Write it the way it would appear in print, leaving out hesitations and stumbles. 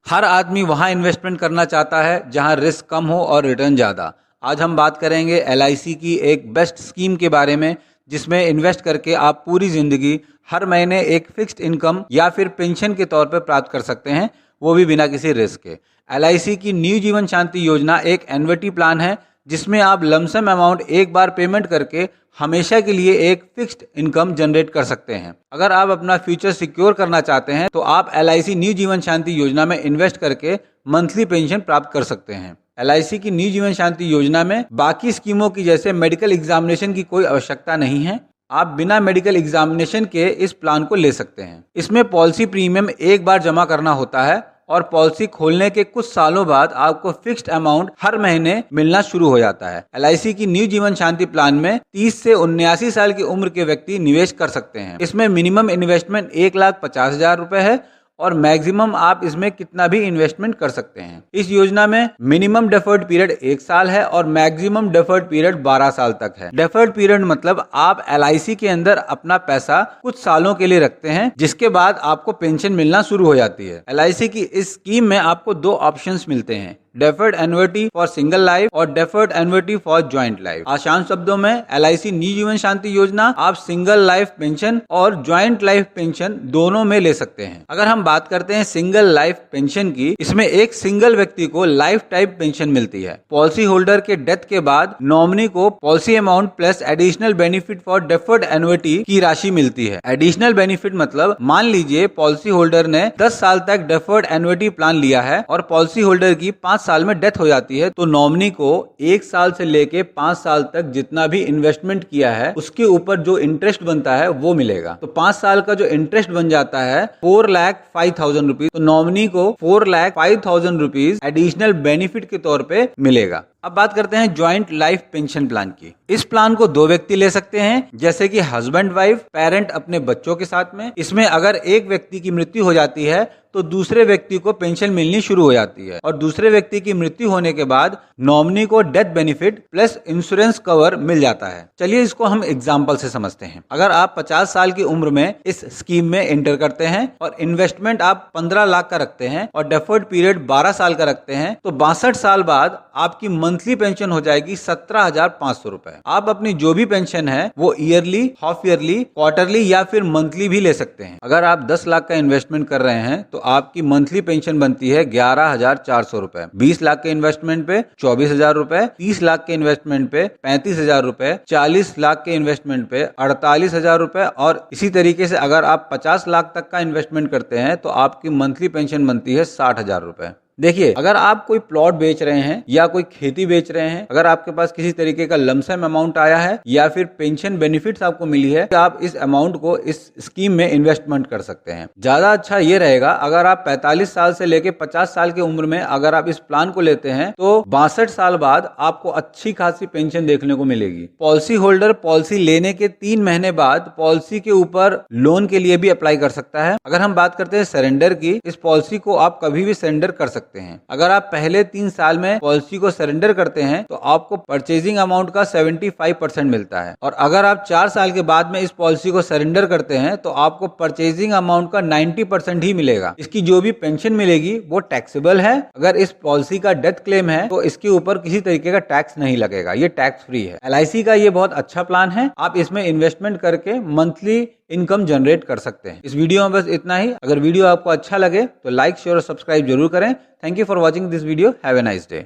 हर आदमी वहां इन्वेस्टमेंट करना चाहता है जहां रिस्क कम हो और रिटर्न ज़्यादा। आज हम बात करेंगे LIC की एक बेस्ट स्कीम के बारे में, जिसमें इन्वेस्ट करके आप पूरी ज़िंदगी हर महीने एक फिक्स्ड इनकम या फिर पेंशन के तौर पर प्राप्त कर सकते हैं, वो भी बिना किसी रिस्क के। LIC की न्यू जीवन शांति योजना एक एन्युटी प्लान है जिसमें आप लमसम अमाउंट एक बार पेमेंट करके हमेशा के लिए एक फिक्स्ड इनकम जनरेट कर सकते हैं। अगर आप अपना फ्यूचर सिक्योर करना चाहते हैं तो आप LIC न्यू जीवन शांति योजना में इन्वेस्ट करके मंथली पेंशन प्राप्त कर सकते हैं। LIC की न्यू जीवन शांति योजना में बाकी स्कीमों की जैसे मेडिकल एग्जामिनेशन की कोई आवश्यकता नहीं है। आप बिना मेडिकल एग्जामिनेशन के इस प्लान को ले सकते हैं। इसमें पॉलिसी प्रीमियम एक बार जमा करना होता है और पॉलिसी खोलने के कुछ सालों बाद आपको फिक्स्ड अमाउंट हर महीने मिलना शुरू हो जाता है। LIC की न्यू जीवन शांति प्लान में 30 से 79 साल की उम्र के व्यक्ति निवेश कर सकते हैं। इसमें मिनिमम इन्वेस्टमेंट 1,50,000 रुपए है और मैक्सिमम आप इसमें कितना भी इन्वेस्टमेंट कर सकते हैं। इस योजना में मिनिमम डेफर्ड पीरियड 1 साल है और मैक्सिमम डेफर्ड पीरियड 12 साल तक है। डेफर्ड पीरियड मतलब आप LIC के अंदर अपना पैसा कुछ सालों के लिए रखते हैं, जिसके बाद आपको पेंशन मिलना शुरू हो जाती है। LIC की इस स्कीम में आपको 2 ऑप्शंस मिलते हैं, deferred annuity for single life और deferred annuity for joint life. आसान शब्दों में LIC न्यू जीवन शांति योजना आप सिंगल लाइफ पेंशन और ज्वाइंट लाइफ पेंशन दोनों में ले सकते हैं। अगर हम बात करते हैं सिंगल लाइफ पेंशन की, इसमें एक सिंगल व्यक्ति को लाइफ टाइम पेंशन मिलती है। पॉलिसी होल्डर के डेथ के बाद नॉमिनी को policy amount plus additional benefit for deferred annuity की राशि मिलती है। एडिशनल बेनिफिट मतलब मान लीजिए पॉलिसी होल्डर ने 10 साल तक डेफर्ड एन्युटी प्लान लिया है और पॉलिसी होल्डर की 5 साल में डेथ हो जाती है, तो नॉमिनी को 1 साल से लेके 5 साल तक जितना भी इन्वेस्टमेंट किया है उसके ऊपर जो इंटरेस्ट बनता है वो मिलेगा। तो 5 साल का जो इंटरेस्ट बन जाता है 4,05,000 रुपीज, तो नॉमिनी को 4,05,000 रुपीज एडिशनल बेनिफिट के तौर पे मिलेगा। अब बात करते हैं ज्वाइंट लाइफ पेंशन प्लान की। इस प्लान को 2 व्यक्ति ले सकते हैं, जैसे कि हस्बैंड वाइफ, पेरेंट अपने बच्चों के साथ में। इसमें अगर एक व्यक्ति की मृत्यु हो जाती है तो दूसरे व्यक्ति को पेंशन मिलनी शुरू हो जाती है और दूसरे व्यक्ति की मृत्यु होने के बाद नॉमिनी को death benefit plus insurance cover मिल जाता है। चलिए इसको हम एग्जांपल से समझते हैं। अगर आप 50 साल की उम्र में इस स्कीम में एंटर करते हैं और इन्वेस्टमेंट आप 15 लाख का रखते हैं और डेफर्ड पीरियड 12 साल का रखते हैं, तो 62 साल बाद आपकी मंथली पेंशन हो जाएगी 17,500 रुपए। आप अपनी जो भी पेंशन है वो ईयरली, हाफ ईयरली, क्वार्टरली या फिर मंथली भी ले सकते हैं। अगर आप 10 लाख का इन्वेस्टमेंट कर रहे हैं तो आपकी मंथली पेंशन बनती है 11,400 रुपए। 20 लाख के इन्वेस्टमेंट पे 24,000 रुपए, 30 लाख के इन्वेस्टमेंट पे 35,000 रुपए, 40 लाख के इन्वेस्टमेंट पे 48,000 रुपए और इसी तरीके से अगर आप 50 लाख तक का इन्वेस्टमेंट करते हैं तो आपकी मंथली पेंशन बनती है 60,000 रुपए। देखिए, अगर आप कोई प्लॉट बेच रहे हैं या कोई खेती बेच रहे हैं, अगर आपके पास किसी तरीके का लमसम अमाउंट आया है या फिर पेंशन बेनिफिट्स आपको मिली है, तो आप इस अमाउंट को इस स्कीम में इन्वेस्टमेंट कर सकते हैं। ज्यादा अच्छा ये रहेगा अगर आप 45 साल से लेके 50 साल की उम्र में अगर आप इस प्लान को लेते हैं तो 62 साल बाद आपको अच्छी खासी पेंशन देखने को मिलेगी। पॉलिसी होल्डर पॉलिसी लेने के 3 महीने बाद पॉलिसी के ऊपर लोन के लिए भी अप्लाई कर सकता है। अगर हम बात करते हैं सरेंडर की, इस पॉलिसी को आप कभी भी सरेंडर कर सकते हैं। अगर आप पहले 3 साल में पॉलिसी को सरेंडर करते हैं तो आपको परचेजिंग अमाउंट का 75% मिलता है और अगर आप 4 साल के बाद में इस पॉलिसी को सरेंडर करते हैं तो आपको परचेजिंग अमाउंट का 90% ही मिलेगा। इसकी जो भी पेंशन मिलेगी वो टैक्सेबल है। अगर इस पॉलिसी का डेथ क्लेम है तो इसके ऊपर किसी तरीके का टैक्स नहीं लगेगा, ये टैक्स फ्री है। LIC का ये बहुत अच्छा प्लान है, आप इसमें इन्वेस्टमेंट करके मंथली इनकम जनरेट कर सकते हैं। इस वीडियो में बस इतना ही। अगर वीडियो आपको अच्छा लगे तो लाइक, शेयर और सब्सक्राइब जरूर करें। Thank you for watching this video. Have a nice day.